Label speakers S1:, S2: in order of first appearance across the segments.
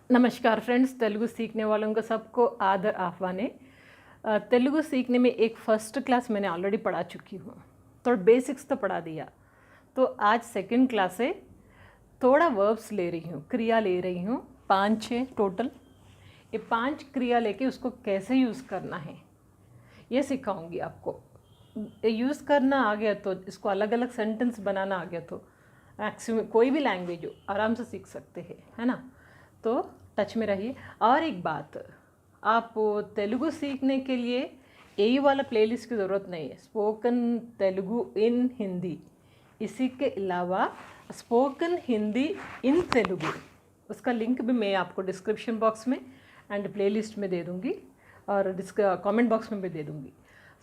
S1: नमस्कार फ्रेंड्स, तेलुगु सीखने वालों को सबको आदर आह्वान है। तेलुगु सीखने में एक फ़र्स्ट क्लास मैंने ऑलरेडी पढ़ा चुकी हूँ, तो बेसिक्स तो पढ़ा दिया। तो आज सेकंड क्लास है, थोड़ा वर्ब्स ले रही हूँ, क्रिया ले रही हूँ, 5 है टोटल। ये 5 क्रिया लेके उसको कैसे यूज़ करना है ये सिखाऊंगी आपको। यूज़ करना आ गया तो इसको अलग अलग सेंटेंस बनाना आ गया तो मैक्सिमम कोई भी लैंग्वेज हो आराम से सीख सकते हैं, है ना। तो टच में रहिए। और एक बात, आप तेलुगु सीखने के लिए यही वाला प्लेलिस्ट की ज़रूरत नहीं है, स्पोकन तेलुगु इन हिंदी। इसी के अलावा स्पोकन हिंदी इन तेलुगु, उसका लिंक भी मैं आपको डिस्क्रिप्शन बॉक्स में एंड प्लेलिस्ट में दे दूँगी और कमेंट बॉक्स में भी दे दूँगी।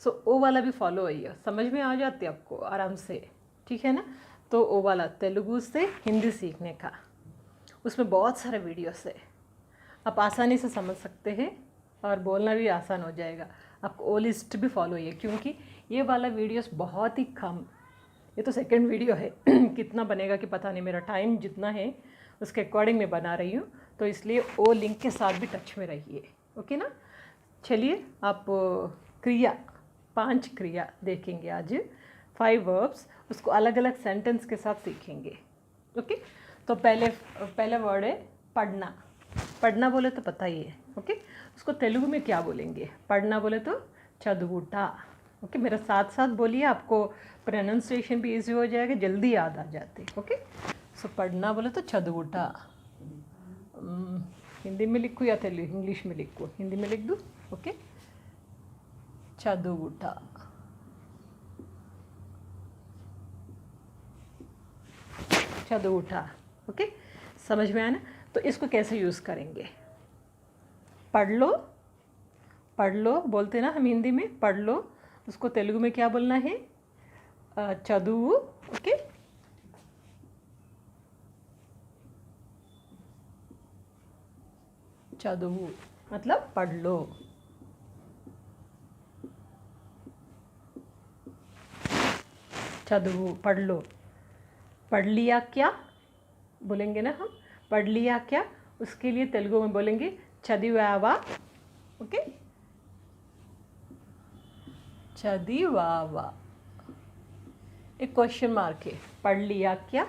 S1: सो वो वाला भी फॉलो आइए, समझ में आ जाती है आपको आराम से, ठीक है ना। तो वो वाला तेलुगु से हिंदी सीखने का, उसमें बहुत सारे वीडियोस है, आप आसानी से समझ सकते हैं और बोलना भी आसान हो जाएगा। आपको वो लिस्ट भी फॉलो है, क्योंकि ये वाला वीडियोस बहुत ही कम, ये तो सेकंड वीडियो है कितना बनेगा कि पता नहीं, मेरा टाइम जितना है उसके अकॉर्डिंग मैं बना रही हूँ, तो इसलिए वो लिंक के साथ भी टच में रहिए, ओके ना। चलिए, आप क्रिया 5 क्रिया देखेंगे आज, 5 वर्ब्स, उसको अलग अलग सेंटेंस के साथ सीखेंगे, ओके। तो पहले वर्ड है पढ़ना। पढ़ना बोले तो पता ही है, ओके। उसको तेलुगु में क्या बोलेंगे? पढ़ना बोले तो चदुवुटा, ओके। मेरा साथ साथ बोलिए, आपको प्रोनाउंसिएशन भी इजी हो जाएगा, जल्दी याद आ जाते, ओके। सो पढ़ना बोले तो चदुवुटा। हिंदी में लिखूँ या तेलुगु इंग्लिश में लिखूँ? हिंदी में लिख दूँ, ओके। चदुवुटा, चदुवुटा, ओके। समझ में आया ना। तो इसको कैसे यूज़ करेंगे? पढ़ लो, पढ़ लो बोलते ना हम हिंदी में, पढ़ लो, उसको तेलुगु में क्या बोलना है? चदुवु, ओके। चदुवु मतलब पढ़ लो। चदुवु पढ़ लो। पढ़ लिया क्या बोलेंगे ना हम? पढ़ लिया क्या, उसके लिए तेलुगु में बोलेंगे चदिवावा, ओके। चदिवावा, एक क्वेश्चन मार्क है, पढ़ लिया क्या?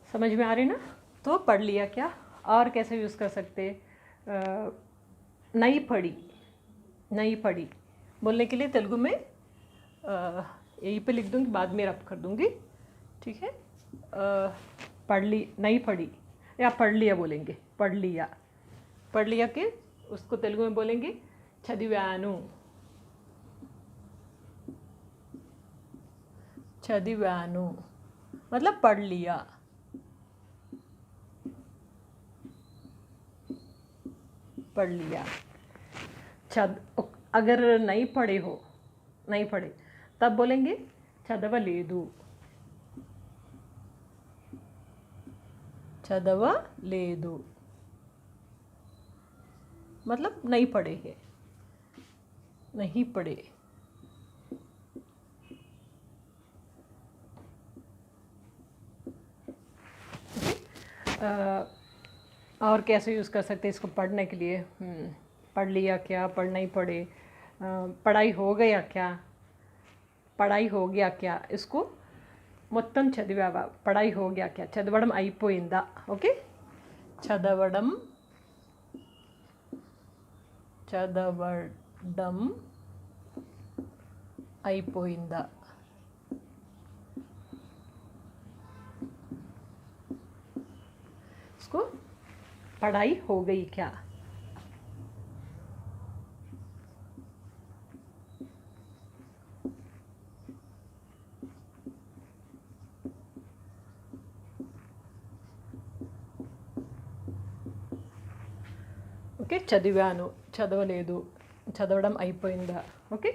S1: समझ में आ रही ना। तो पढ़ लिया क्या। और कैसे यूज़ कर सकते? नहीं पढ़ी, नहीं पढ़ी बोलने के लिए तेलुगु में यहीं पे लिख दूँगी, बाद में रब कर दूँगी, ठीक है। पढ़ ली, नहीं पढ़ी, या पढ़ लिया बोलेंगे, पढ़ लिया। पढ़ लिया के उसको तेलुगु में बोलेंगे चदिवानु, चदिवानु मतलब पढ़ लिया। पढ़ लिया। अगर नहीं पढ़े हो, नहीं पढ़े, तब बोलेंगे चदवलेदु, चदवलेदु मतलब नहीं पढ़े हैं, नहीं पढ़े, और कैसे यूज़ कर सकते हैं इसको पढ़ने के लिए? पढ़ लिया क्या, पढ़ नहीं पढ़े, पढ़ाई हो गया क्या, पढ़ाई हो गया क्या, इसको మొత్తం చదివావా, పढ़ाई हो गया क्या, చదవడం అయిపోయిందా, ఓకే. చదవడం, చదవడం అయిపోయిందా, इसको पढ़ाई हो गई क्या। ओके, చదివాను, చదవలేదు, చదవడం అయిపోయిందా, ఓके।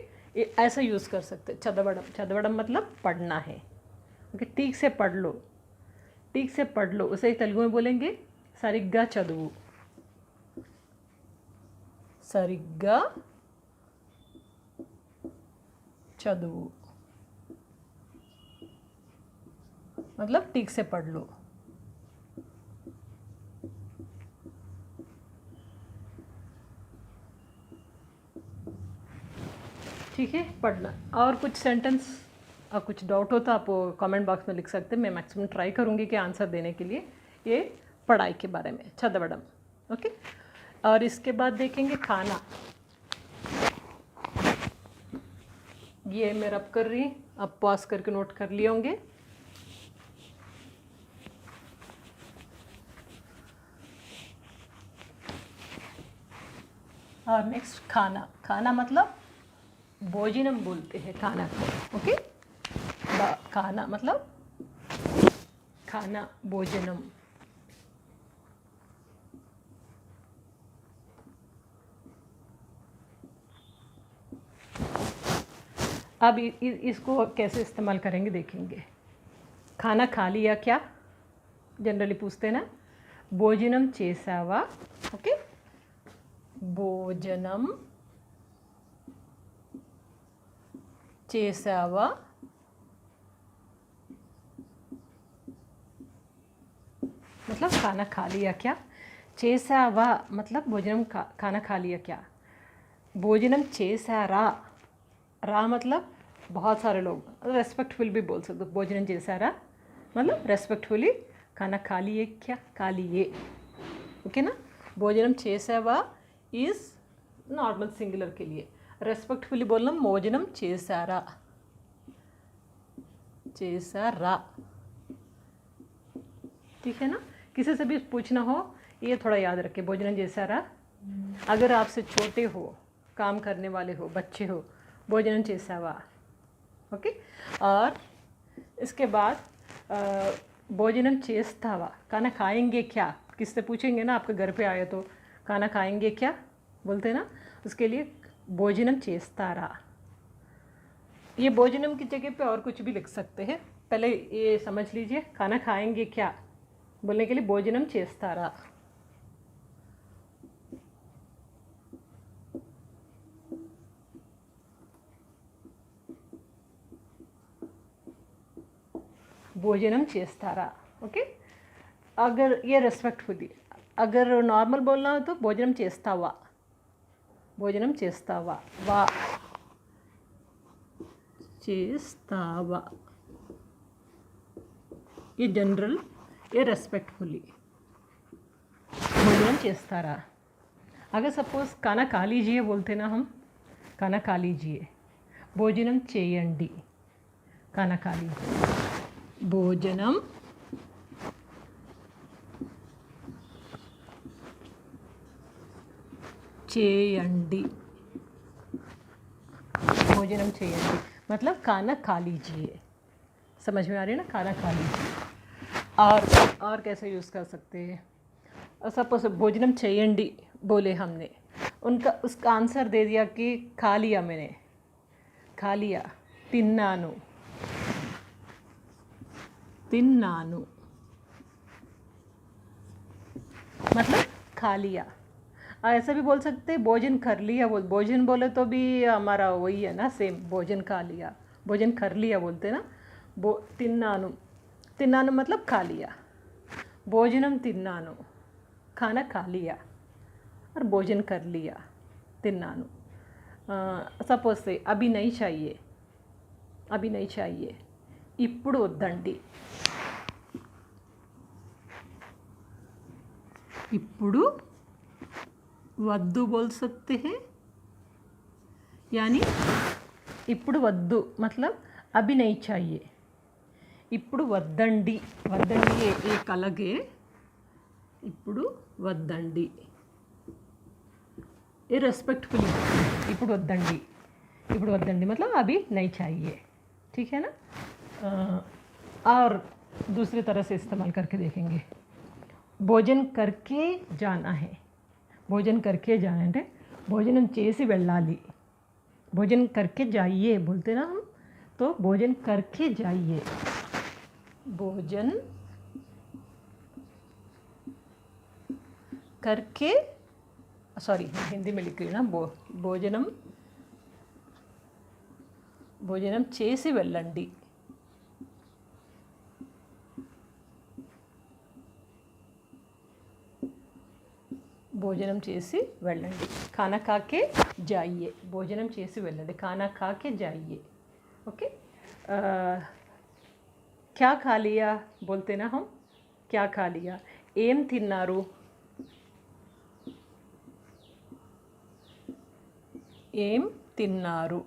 S1: ऐसा यूज़ कर सकते। చదవడం, చదవడం मतलब पढ़ना है, ओके। ठीक से पढ़ लो, ठीक से पढ़ लो, उसे तेलुगु में बोलेंगे सरिग्गा चदुवु, सरिग्गा చదువు मतलब ठीक से पढ़ लो। ठीक है, पढ़ना। और कुछ सेंटेंस और कुछ डाउट हो तो आप कमेंट बॉक्स में लिख सकते हैं। मैं मैक्सिमम ट्राई करूँगी कि आंसर देने के लिए, ये पढ़ाई के बारे में चदवड़म। ओके, और इसके बाद देखेंगे खाना। ये मैं रब कर रही, आप पॉज करके नोट कर लिए होंगे। और नेक्स्ट खाना। खाना मतलब भोजनम बोलते हैं खाना को। ओके, खाना मतलब खाना, भोजनम। अब इसको कैसे इस्तेमाल करेंगे देखेंगे। खाना खा लिया क्या, जनरली पूछते हैं ना। भोजनम चेसावा। ओके, भोजनम चेसावा, मतलब खाना खा लिया क्या। चेसावा मतलब भोजनम खाना खा लिया क्या। भोजनम चेसारा, रा मतलब बहुत सारे लोग, रेस्पेक्टफुल भी बोल सकते हो। भोजनम चेसारा मतलब रेस्पेक्टफुली खाना खा लिए क्या, खा लिए। ओके ना। भोजनम चेसावा इज़ नॉर्मल सिंगुलर के लिए। रेस्पेक्टफुली बोलना भोजनम चेसारा, चेसारा। ठीक है ना। किसी से भी पूछना हो ये थोड़ा याद रखें, भोजनम चेसारा। अगर आपसे छोटे हो, काम करने वाले हो, बच्चे हो, भोजनम चेसावा। ओके। और इसके बाद भोजनम चेस्तावा, खाना खाएंगे क्या। किससे पूछेंगे ना, आपके घर पे आए तो खाना खाएंगे क्या बोलते हैं ना, उसके लिए भोजनम चेस्तारा। ये भोजनम की जगह पे और कुछ भी लिख सकते हैं। पहले ये समझ लीजिए, खाना खाएंगे क्या बोलने के लिए भोजनम चेस्तारा। भोजनम चेस्तारा। ओके। अगर ये रेस्पेक्टफुली, अगर नॉर्मल बोलना हो तो भोजनम चेस्तावा, भोजनम चेस्तावा, वा चेस्तावा। ये जनरल, ये रेस्पेक्टफुली भोजनम चेस्तारा। अगर सपोज खाना खा लीजिए बोलते ना हम, खाना खा लीजिए, भोजनम चेयंडी, खाना खा लीजिए, भोजनम चेयंडी, भोजनम चेयंडी मतलब खाना खा लीजिए। समझ में आ रही है ना, खाना खा लीजिए। और कैसे यूज़ कर सकते हैं। सपोज भोजनम चेयंडी बोले हमने, उनका उसका आंसर दे दिया कि खा लिया, मैंने खा लिया, तिन्नानु, तिन्नानु मतलब खा लिया। ऐसा भी बोल सकते हैं भोजन कर लिया। भोजन बोले तो भी हमारा वही है ना, सेम, भोजन खा लिया, भोजन कर लिया बोलते ना। तिन्नानु, तिन्नानु मतलब खा लिया। भोजनम तिन्नानु, खाना खा लिया, और भोजन कर लिया, तिन्नानु। सपोज से अभी नहीं चाहिए, अभी नहीं चाहिए, इप्पुडु वद्दंडी, इप्पुडु वद्दु बोल सकते हैं। यानी इप्पुडु वद्दु मतलब अभी नहीं चाहिए, इप्पुडु वद्दंडी, वद्दंडी एक अलग है, इप्पुडु वद्दंडी ये रेस्पेक्टफुली, इप्पुडु वद्दंडी, इप्पुडु वद्दंडी मतलब अभी नहीं चाहिए। ठीक है ना। और दूसरी तरह से इस्तेमाल करके देखेंगे। भोजन करके जाना है, भोजन करके जाना है, भोजनम చేసి వెళ్ళాలి, भोजन करके जाइए बोलते ना हम, तो भोजन करके जाइए, भोजन करके, सॉरी हिंदी में लिख रही हूँ ना, भोजनम, భోజనం చేసి వెళ్ళండి. భోజనం చేసి వెళ్ళండి. खाना खा के जाइए. భోజనం చేసి వెళ్ళండి. खाना खा के जाइए. ओके. क्या खा लिया बोलते ना हम. क्या खा लिया. ఏం తిన్నారు. ఏం తిన్నారు.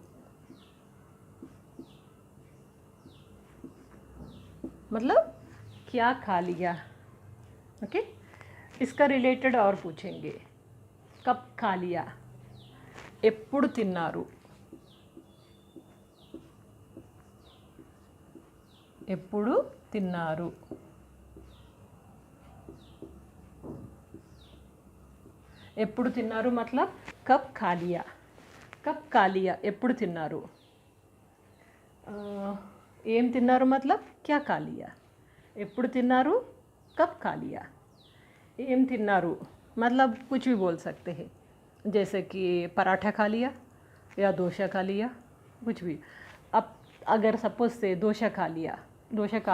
S1: मतलब क्या खा लिया. ओके. इसका रिलेटेड और पूछेंगे. कब खा लिया. ఎప్పుడు తిన్నారు. ఎప్పుడు తిన్నారు. ఎప్పుడు తిన్నారు मतलब कब खा लिया. कब खा लिया ఎప్పుడు తిన్నారు. ఏం తిన్నారు मतलब क्या खा लिया. ఎప్పుడు తిన్నారు. कब खा लिया. ఏం తిన్నారు मतलब कुछ भी बोल सकते हैं. जैसे कि पराठा खा लिया या डोसा खा लिया, कुछ भी. अब अगर सपोज से डोसा खा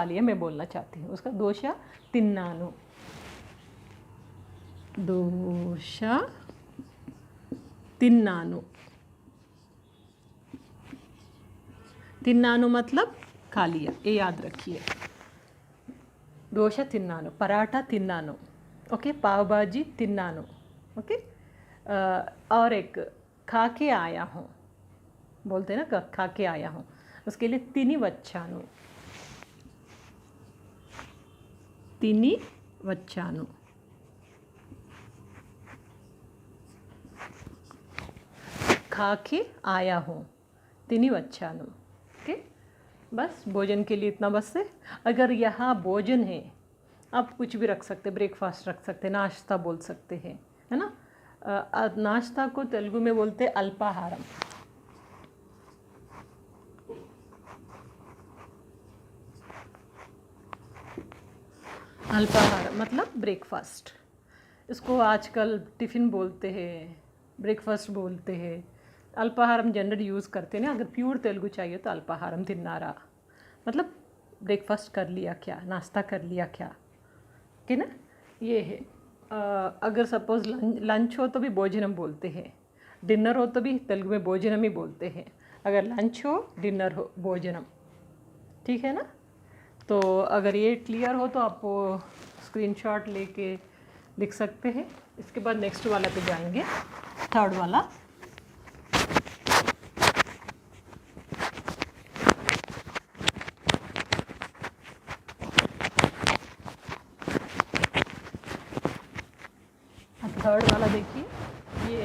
S1: लिया मैं बोलना चाहती हूँ. उसका डोसा तिन्नानु. डोसा तिन्नानु. तिन्नानु मतलब खा लिया. ये याद रखिए. डोसा तिन्नानु. पराठा तिन्नानु. ओके. पाव भाजी तिन्नानु. ओके. और एक खा के आया हूँ बोलते हैं ना. खा के आया हूँ. उसके लिए तिनी वच्चानु. तिनी वच्चानु. खा के आया हूँ. तिनी वच्चानु. ओके. बस भोजन के लिए इतना बस है. अगर यहाँ भोजन है आप कुछ भी रख सकते. ब्रेकफास्ट रख सकते. नाश्ता बोल सकते हैं, है ना. नाश्ता को तेलुगु में बोलते अल्पाहारम. अल्पाहार मतलब ब्रेकफास्ट. इसको आजकल टिफ़िन बोलते हैं, ब्रेकफास्ट बोलते हैं. अल्पाहारम जनरल यूज़ करते हैं ना. अगर प्योर तेलुगु चाहिए तो अल्पाहारम तिन्नारा मतलब ब्रेकफास्ट कर लिया क्या, नाश्ता कर लिया क्या, ठीक ना. ये है. अगर सपोज़ लंच हो तो भी भोजनम बोलते हैं. डिनर हो तो भी तेलुगु में भोजनम ही बोलते हैं. अगर लंच हो डिनर हो भोजनम. ठीक है ना. तो अगर ये क्लियर हो तो आप स्क्रीनशॉट लेके लिख सकते हैं. इसके बाद नेक्स्ट वाला पे जाएंगे. थर्ड वाला. थर्ड वाला देखिए. ये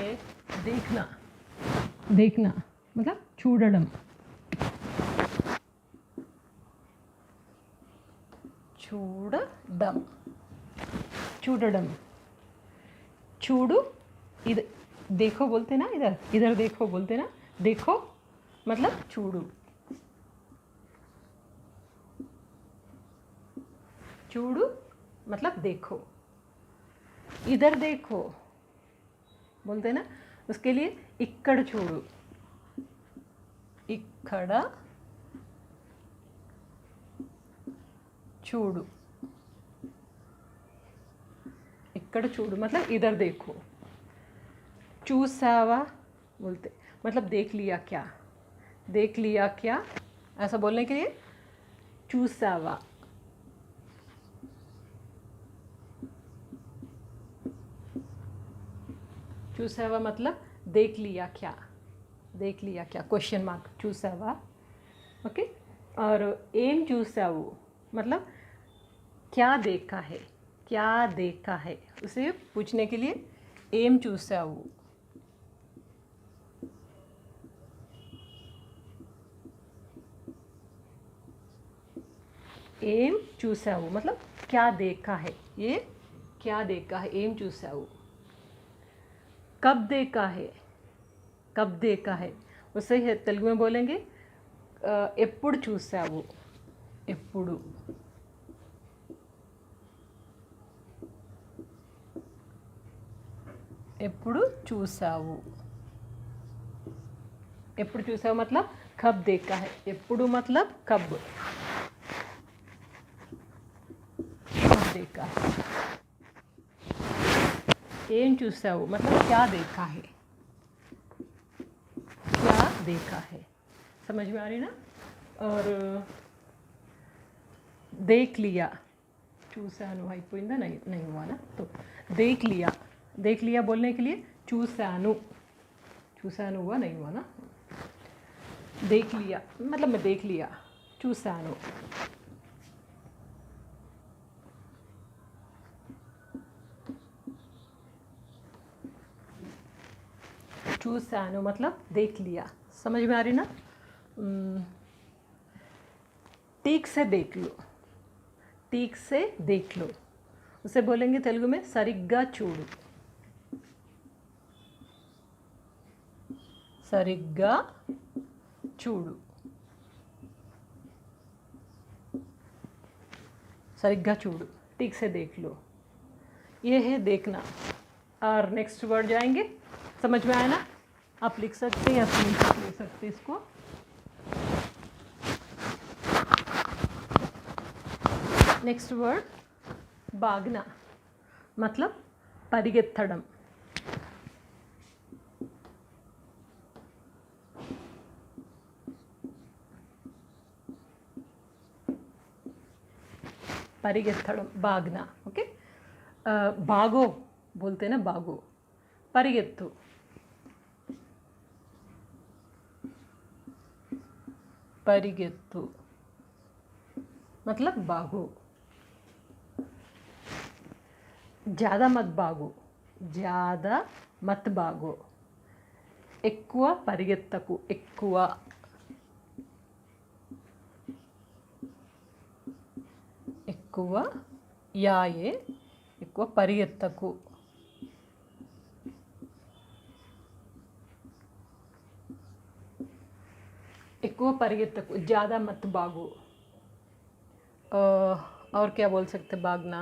S1: देखना. देखना मतलब చూడడం. చూడడం. చూడడం. చూడు. इधर देखो बोलते ना. इधर इधर देखो बोलते ना. देखो मतलब చూడు. చూడు मतलब देखो. इधर देखो बोलते ना. उसके लिए इक्कड़ చూడు. इक्कड़ చూడు. इक्कड़ చూడు मतलब इधर देखो. చూసావా बोलते मतलब देख लिया क्या. देख लिया क्या ऐसा बोलने के लिए చూసావా. చూసావా मतलब देख लिया क्या. देख लिया क्या क्वेश्चन मार्क. చూసావా. ओके. और ఏం చూసావు मतलब क्या देखा है. क्या देखा है उसे पूछने के लिए ఏం చూసావు. ఏం చూసావు मतलब क्या देखा है. ये क्या देखा है. ఏం చూసావు. कब देखा है. कब देखा है उसे तेलुगु में बोलेंगे ఎప్పుడు చూసావు. ఎప్పుడు. ఎప్పుడు చూసావు. ఎప్పుడు చూసావు मतलब कब देखा है, ఎప్పుడు मतलब कब देखा है. ఏం చూసావు मतलब क्या देखा है, क्या देखा है. समझ में आ रही ना. और देख लिया, చూశాను అయిపోయిందా, नहीं हुआ ना. तो देख लिया बोलने के लिए చూశాను हुआ, नहीं हुआ ना. देख लिया मतलब मैं देख लिया, చూశాను. చూశాను मतलब देख लिया. समझ में आ रही ना. ठीक से देख लो, ठीक से देख लो. उसे बोलेंगे तेलुगु में सरिग्गा चूडु. सरिग्गा चूडु, सरिग्गा चूडु, ठीक से देख लो. ये है देखना. और नेक्स्ट वर्ड जाएंगे. समझ में आया ना. आप लिख सकते हैं या स्क्रीनशॉट ले सकते हैं इसको. नेक्स्ट वर्ड भागना मतलब परिगెత్తడం. परिगెత్తడం, भागना. ओके. भागो बोलते हैं ना, भागो. परिगెత్తు, परिगెత్తు मतलब भागो. ज़्यादा मत भागो, ज़्यादा मत भागो. ఎక్కువ పరిగెత్తకు, ఎక్కువ. ఎక్కువ యాయే, ఎక్కువ పరిగెత్తకు. ఎక్కువ పరిగెత్తకు, ज़्यादा मत भागो. और क्या बोल सकते भागना.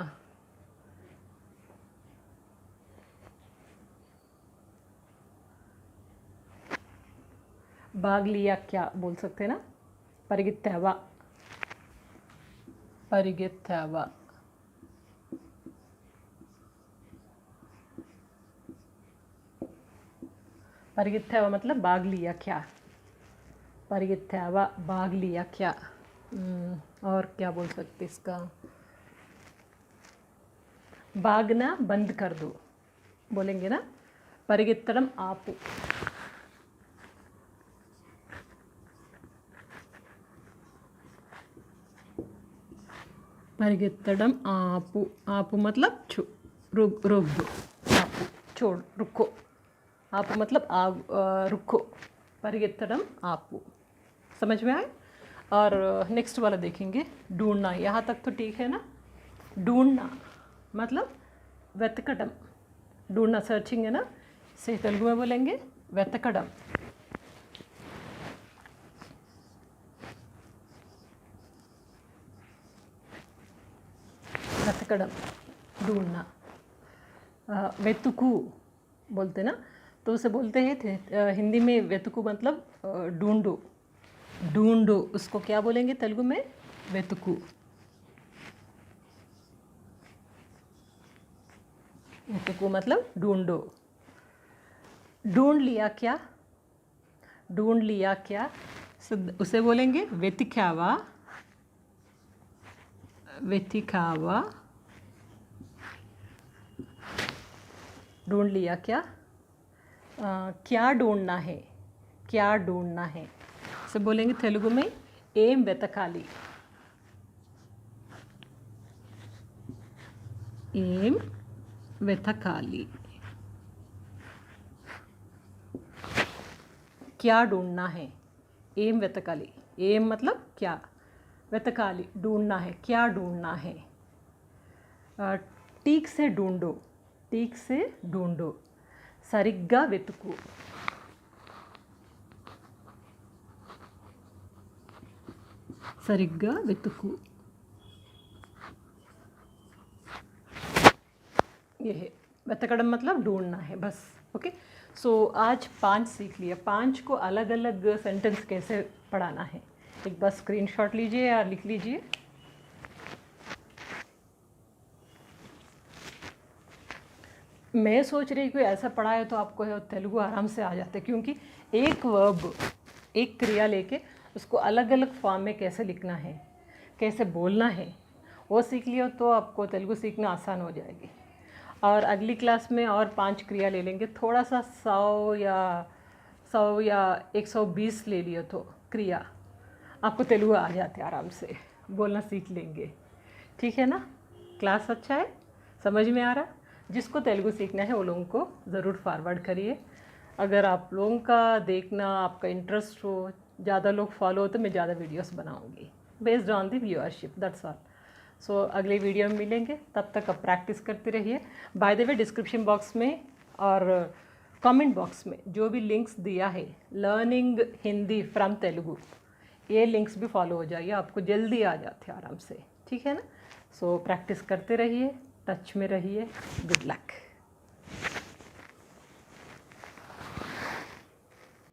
S1: भाग लिया क्या बोल सकते हैं ना. परिगెత్తావా, परिगెత్తావా. परिगెత్తావా मतलब भाग लिया क्या. परिगెత్తావా, भाग लिया क्या. और क्या बोल सकते इसका. भागना बंद कर दो बोलेंगे ना. परिगెత్తడం ఆపు. परिगెత్తడం ఆపు. ఆపు मतलब रोक दो. ఆపు, छोड़, रुको. ఆపు मतलब रुको. परिगెత్తడం ఆపు. समझ में आए. और नेक्स्ट वाला देखेंगे ढूंढना. यहाँ तक तो ठीक है ना. ढूंढना मतलब వెతకడం. ढूंढना सर्चिंग है ना. से तेलुगु में बोलेंगे వెతకడం. వెతకడం, ढूंढना. వెతుకు बोलते ना. तो उसे बोलते हैं हिंदी में వెతుకు मतलब ढूंढो. ढूंढो उसको क्या बोलेंगे तेलुगु में. వెతుకు. వెతుకు मतलब ढूंढो. ढूंढ लिया क्या, ढूंढ लिया क्या. उसे बोलेंगे వెతికావా, వెతికావా. ढूंढ लिया क्या. क्या ढूंढना है, क्या ढूंढना है. उसे बोलेंगे तेलुगु में ఏం వెతకాలి. ఏం వెతకాలి. क्या ढूंढना है, ఏం వెతకాలి. ఏం मतलब क्या, వెతకాలి ढूंढना है, क्या ढूंढना है. ठीक से ढूंढो, ठीक से ढूंढो. సరిగ్గా వెతుకు. సరిగ్గా వెతుకు. ये है వెతకడం मतलब ढूंढना है बस. ओके. सो आज 5 सीख लिया, 5 को अलग अलग सेंटेंस कैसे पढ़ाना है। एक बार स्क्रीनशॉट लीजिए या लिख लीजिए। मैं सोच रही कोई ऐसा पढ़ाए तो आपको तेलुगु आराम से आ जाता है, क्योंकि एक वर्ब, एक क्रिया लेके उसको अलग अलग फॉर्म में कैसे लिखना है, कैसे बोलना है, वो सीख लियो तो आपको तेलुगु सीखना आसान हो जाएगी। और अगली क्लास में और 5 क्रिया ले लेंगे, थोड़ा सा 100 या 120 ले लियो तो क्रिया आपको तेलुगु आ जाते आराम से, बोलना सीख लेंगे। ठीक है ना? क्लास अच्छा है, समझ में आ रहा? जिसको तेलुगु सीखना है वो लोगों को ज़रूर फॉरवर्ड करिए। अगर आप लोगों का देखना, आपका इंटरेस्ट हो, ज़्यादा लोग फॉलो हो तो मैं ज़्यादा वीडियोस बनाऊंगी based on the viewership, that's all. So अगले वीडियो में मिलेंगे, तब तक आप प्रैक्टिस करते रहिए। By the way, description box में और कमेंट बॉक्स में जो भी लिंक्स दिया है लर्निंग हिंदी फ्रॉम तेलुगु, ये लिंक्स भी फॉलो हो जाइए, आपको जल्दी आ जाते हैं आराम से। ठीक है ना? सो प्रैक्टिस करते रहिए, टच में रहिए। Good luck.